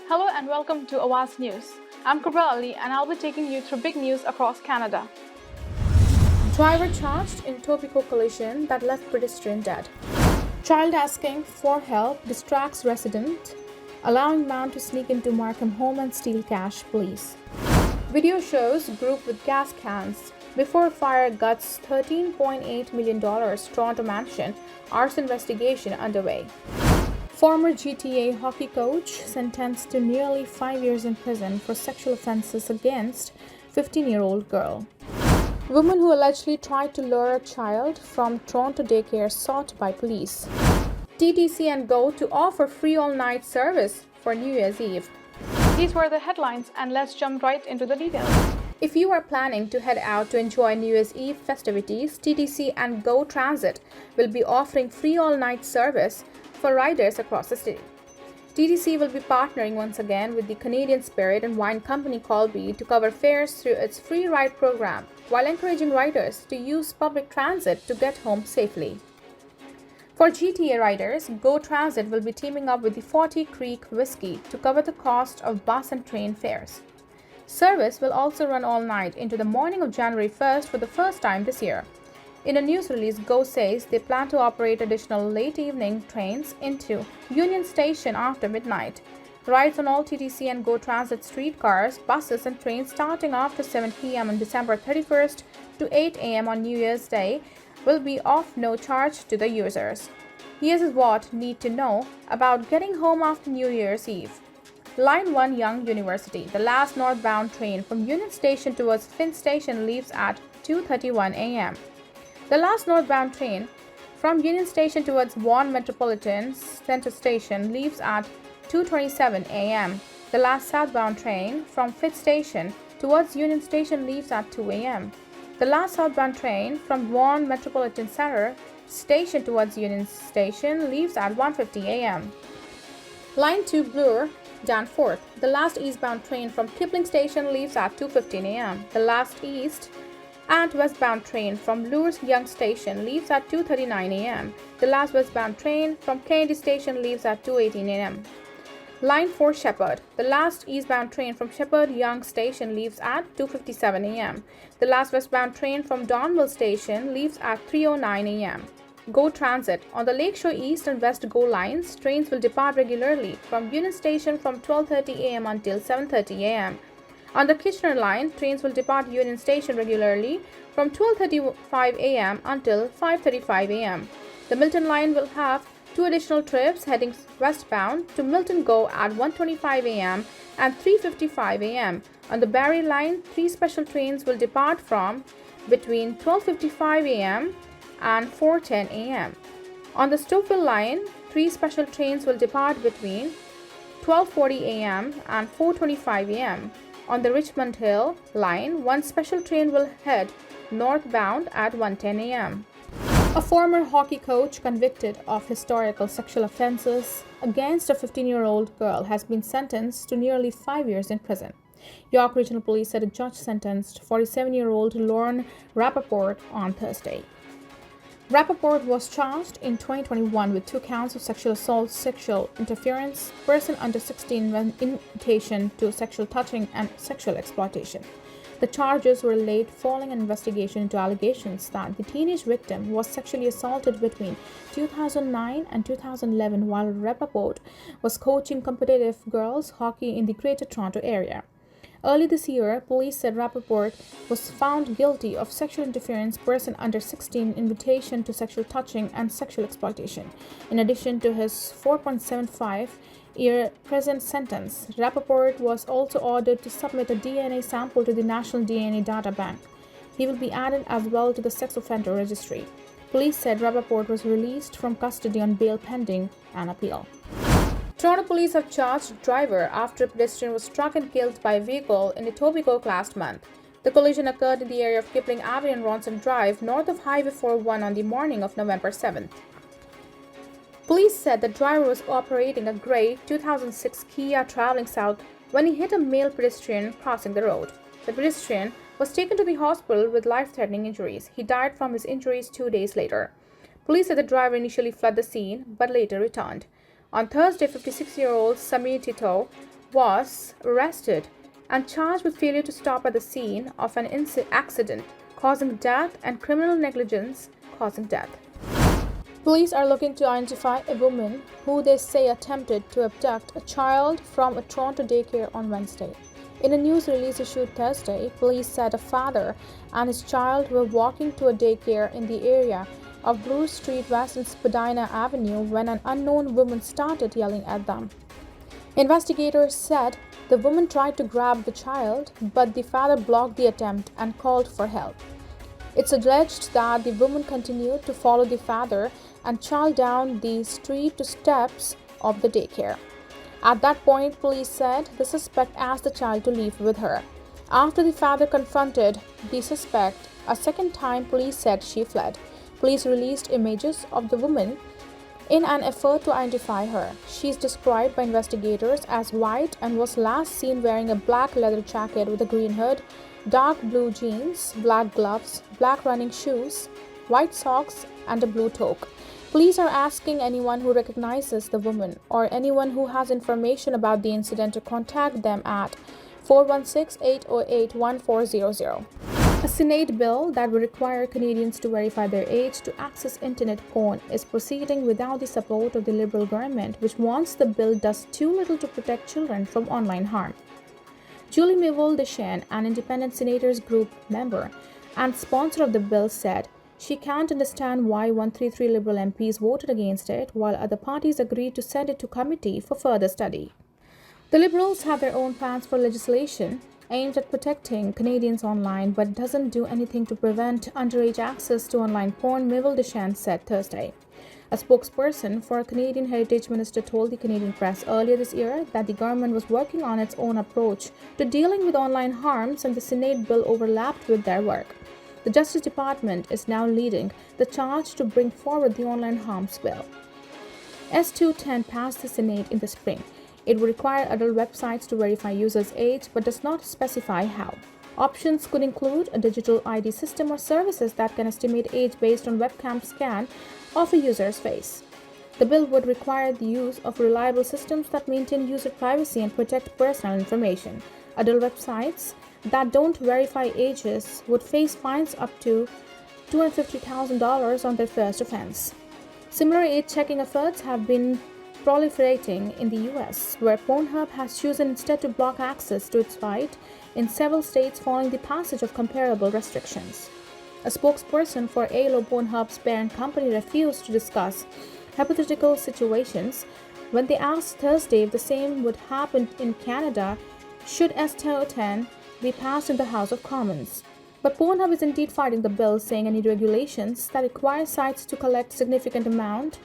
Hello and welcome to Awaz News. I'm Kubra Ali and I'll be taking you through big news across Canada. Driver charged in Etobicoke collision that left pedestrian dead. Child asking for help distracts resident, allowing man to sneak into Markham home and steal cash, police. Video shows group with gas cans before fire guts $13.8 million Toronto mansion, arson investigation underway. Former GTA hockey coach sentenced to nearly 5 years in prison for sexual offenses against 15-year-old girl. Woman who allegedly tried to lure a child from Toronto daycare sought by police. TTC and Go to offer free all-night service for New Year's Eve. These were the headlines and let's jump right into the details. If you are planning to head out to enjoy New Year's Eve festivities, TTC and Go Transit will be offering free all-night service for riders across the city. TTC will be partnering once again with the Canadian Spirit and Wine Company Colby to cover fares through its free ride program, while encouraging riders to use public transit to get home safely. For GTA riders, Go Transit will be teaming up with the 40 Creek Whiskey to cover the cost of bus and train fares. Service will also run all night into the morning of January 1st for the first time this year. In a news release, Go says they plan to operate additional late evening trains into Union Station after midnight. Rides on all TTC and Go Transit streetcars, buses, and trains starting after 7 p.m. on December 31st to 8 a.m. on New Year's Day will be of no charge to the users. Here's what you need to know about getting home after New Year's Eve. Line 1 Young University. The last northbound train from Union Station towards Finn Station leaves at 2:31 a.m. The last northbound train from Union Station towards Vaughan Metropolitan Centre Station leaves at 2:27 a.m. The last southbound train from Fifth Station towards Union Station leaves at 2 a.m. The last southbound train from Vaughan Metropolitan Centre Station towards Union Station leaves at 1:50 a.m. Line 2 Bloor Danforth. The last eastbound train from Kipling Station leaves at 2:15 a.m. The last east and westbound train from Bloor's Young Station leaves at 2:39 a.m. The last westbound train from Kennedy Station leaves at 2:18 a.m. Line 4 Shepherd. The last eastbound train from Shepherd Young Station leaves at 2:57 a.m. The last westbound train from Donville Station leaves at 3:09 a.m. Go Transit. On the Lakeshore East and West Go lines, trains will depart regularly from Union Station from 12:30 a.m. until 7:30 a.m. On the Kitchener line, trains will depart Union Station regularly from 12:35 a.m. until 5:35 a.m. The Milton line will have 2 additional trips heading westbound to Milton Go at 1:25 a.m. and 3:55 a.m. On the Barrie line, 3 special trains will depart from between 12:55 a.m. and 4:10 a.m. On the Stouffville line, 3 special trains will depart between 12:40 a.m. and 4:25 a.m. On the Richmond Hill line, 1 special train will head northbound at 1:10 a.m. A former hockey coach convicted of historical sexual offenses against a 15-year-old girl has been sentenced to nearly 5 years in prison. York Regional Police said a judge sentenced 47-year-old Lauren Rappaport on Thursday. Rappaport was charged in 2021 with 2 counts of sexual assault, sexual interference, person under 16 invitation to sexual touching, and sexual exploitation. The charges were laid following an investigation into allegations that the teenage victim was sexually assaulted between 2009 and 2011 while Rappaport was coaching competitive girls hockey in the Greater Toronto area. Early this year, police said Rappaport was found guilty of sexual interference, person under 16, invitation to sexual touching, and sexual exploitation. In addition to his 4.75-year prison sentence, Rappaport was also ordered to submit a DNA sample to the National DNA Data Bank. He will be added as well to the sex offender registry. Police said Rappaport was released from custody on bail pending an appeal. Toronto police have charged a driver after a pedestrian was struck and killed by a vehicle in Etobicoke last month. The collision occurred in the area of Kipling Avenue and Ronson Drive, north of Highway 41 on the morning of November 7th. Police said the driver was operating a gray 2006 Kia traveling south when he hit a male pedestrian crossing the road. The pedestrian was taken to the hospital with life-threatening injuries. He died from his injuries 2 days later. Police said the driver initially fled the scene but later returned. On Thursday, 56-year-old Samir Tito was arrested and charged with failure to stop at the scene of an accident causing death and criminal negligence causing death. Police are looking to identify a woman who they say attempted to abduct a child from a Toronto daycare on Wednesday. In a news release issued Thursday, police said a father and his child were walking to a daycare in the area of Bloor Street West and Spadina Avenue when an unknown woman started yelling at them. Investigators said the woman tried to grab the child, but the father blocked the attempt and called for help. It's alleged that the woman continued to follow the father and child down the street to steps of the daycare. At that point, police said the suspect asked the child to leave with her. After the father confronted the suspect a second time, police said she fled. Police released images of the woman in an effort to identify her. She is described by investigators as white and was last seen wearing a black leather jacket with a green hood, dark blue jeans, black gloves, black running shoes, white socks, and a blue toque. Police are asking anyone who recognizes the woman or anyone who has information about the incident to contact them at 416-808-1400. A Senate bill that would require Canadians to verify their age to access internet porn is proceeding without the support of the Liberal government, which wants the bill does too little to protect children from online harm. Julie Mivol-Deschênes, an independent senators group member and sponsor of the bill, said she can't understand why 133 Liberal MPs voted against it, while other parties agreed to send it to committee for further study. The Liberals have their own plans for legislation aimed at protecting Canadians online, but doesn't do anything to prevent underage access to online porn, Mivol-Deschênes said Thursday. A spokesperson for a Canadian Heritage Minister told the Canadian press earlier this year that the government was working on its own approach to dealing with online harms, and the Senate bill overlapped with their work. The Justice Department is now leading the charge to bring forward the online harms bill. S210 passed the Senate in the spring. It would require adult websites to verify users' age but does not specify how. Options could include a digital ID system or services that can estimate age based on webcam scan of a user's face. The bill would require the use of reliable systems that maintain user privacy and protect personal information. Adult websites that don't verify ages would face fines up to $250,000 on their first offense. Similar age-checking efforts have been proliferating in the US, where Pornhub has chosen instead to block access to its site in several states following the passage of comparable restrictions. A spokesperson for ALO, Pornhub's parent company, refused to discuss hypothetical situations when they asked Thursday if the same would happen in Canada should S210 be passed in the House of Commons. But Pornhub is indeed fighting the bill, saying any regulations that require sites to collect significant amount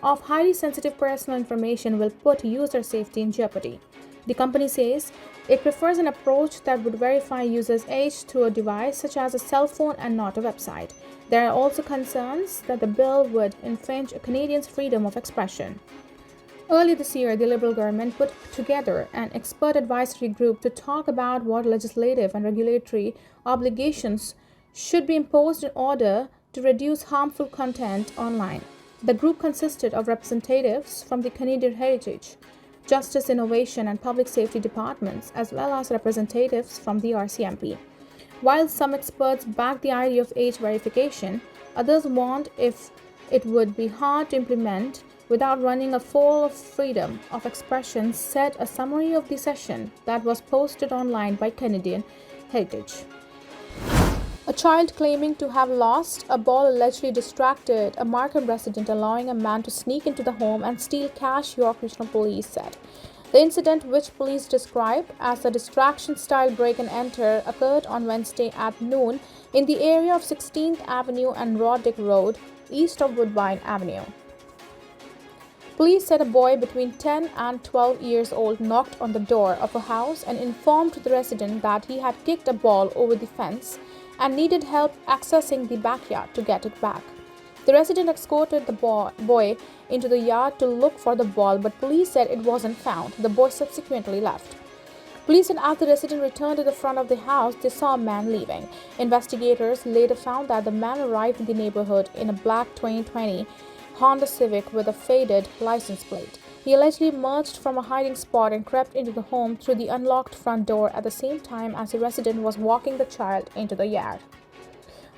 of highly sensitive personal information will put user safety in jeopardy. The company says it prefers an approach that would verify users' age through a device such as a cell phone and not a website. There are also concerns that the bill would infringe a Canadian's freedom of expression. Earlier this year, the Liberal government put together an expert advisory group to talk about what legislative and regulatory obligations should be imposed in order to reduce harmful content online. The group consisted of representatives from the Canadian Heritage, Justice, Innovation, and Public Safety departments, as well as representatives from the RCMP. While some experts backed the idea of age verification, others warned if it would be hard to implement without running afoul of freedom of expression, said a summary of the session that was posted online by Canadian Heritage. A child claiming to have lost a ball allegedly distracted a Markham resident, allowing a man to sneak into the home and steal cash, York Regional Police said. The incident, which police described as a distraction-style break-and-enter, occurred on Wednesday at noon in the area of 16th Avenue and Roddick Road, east of Woodbine Avenue. Police said a boy between 10 and 12 years old knocked on the door of a house and informed the resident that he had kicked a ball over the fence and needed help accessing the backyard to get it back. The resident escorted the boy into the yard to look for the ball, but police said it wasn't found. The boy subsequently left. Police said as the resident returned to the front of the house, they saw a man leaving. Investigators later found that the man arrived in the neighborhood in a black 2020 Honda Civic with a faded license plate. He He allegedly emerged from a hiding spot and crept into the home through the unlocked front door at the same time as the resident was walking the child into the yard.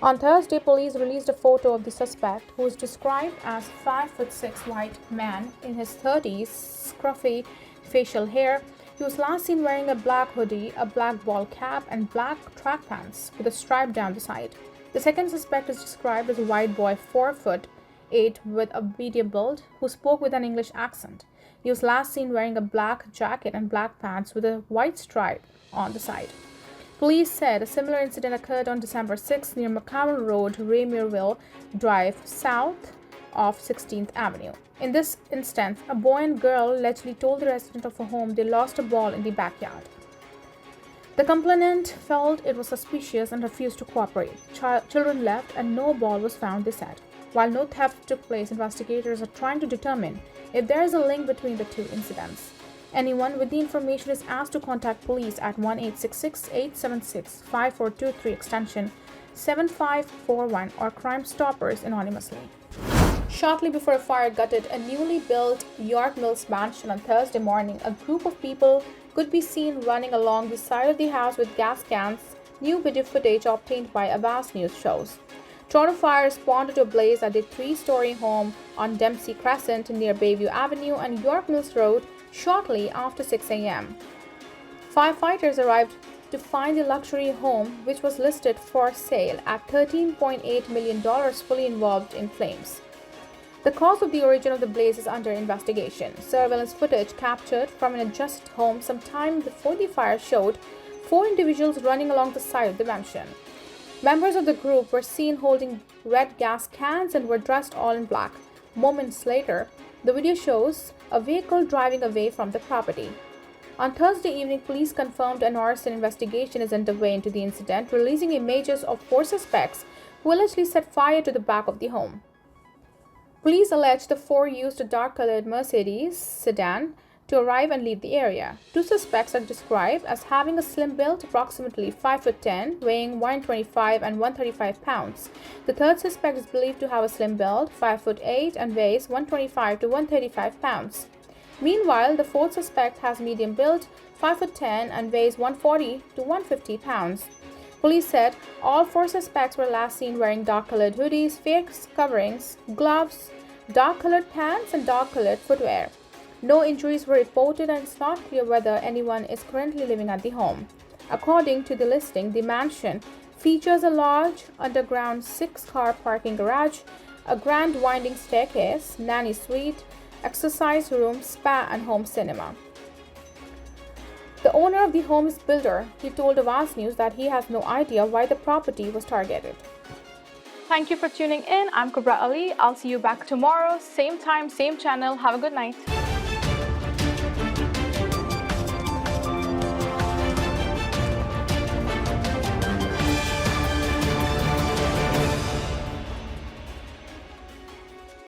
On Thursday, police released a photo of the suspect, who is described as 5'6" white man in his 30s, scruffy facial hair. He was last seen wearing a black hoodie, a black ball cap, and black track pants with a stripe down the side. The second suspect is described as a white boy, 4'8" with a medium build, who spoke with an English accent. He was last seen wearing a black jacket and black pants with a white stripe on the side. Police said a similar incident occurred on December 6 near McCarroll Road, Raymierville Drive, south of 16th Avenue. In this instance, a boy and girl allegedly told the resident of a home they lost a ball in the backyard. The complainant felt it was suspicious and refused to cooperate. Children left and no ball was found, they said. While no theft took place, investigators are trying to determine if there is a link between the two incidents. Anyone with the information is asked to contact police at 1-866-876-5423 extension 7541 or Crime Stoppers anonymously. Shortly before a fire gutted a newly built York Mills mansion on Thursday morning, a group of people could be seen running along the side of the house with gas cans, new video footage obtained by Awaz news shows. Toronto Fire responded to a blaze at the three-story home on Dempsey Crescent near Bayview Avenue and York Mills Road shortly after 6 a.m. Firefighters arrived to find the luxury home, which was listed for sale at $13.8 million, fully involved in flames. The cause of the origin of the blaze is under investigation. Surveillance footage captured from an adjacent home sometime before the fire showed 4 individuals running along the side of the mansion. Members of the group were seen holding red gas cans and were dressed all in black. Moments later, the video shows a vehicle driving away from the property. On Thursday evening, police confirmed an arson investigation is underway into the incident, releasing images of 4 suspects who allegedly set fire to the back of the home. Police allege the 4 used a dark-colored Mercedes sedan to arrive and leave the area. 2 suspects are described as having a slim build, approximately 5'10", weighing 125 and 135 pounds. The third suspect is believed to have a slim build, 5'8", and weighs 125 to 135 pounds. Meanwhile, the fourth suspect has medium build, 5'10", and weighs 140 to 150 pounds. Police said all 4 suspects were last seen wearing dark-colored hoodies, face coverings, gloves, dark-colored pants, and dark-colored footwear. No injuries were reported, and it's not clear whether anyone is currently living at the home. According to the listing, the mansion features a large underground 6-car parking garage, a grand winding staircase, nanny suite, exercise room, spa, and home cinema. The owner of the home is builder. He told Awaz News that he has no idea why the property was targeted. Thank you for tuning in. I'm Kubra Ali. I'll see you back tomorrow, same time, same channel. Have a good night.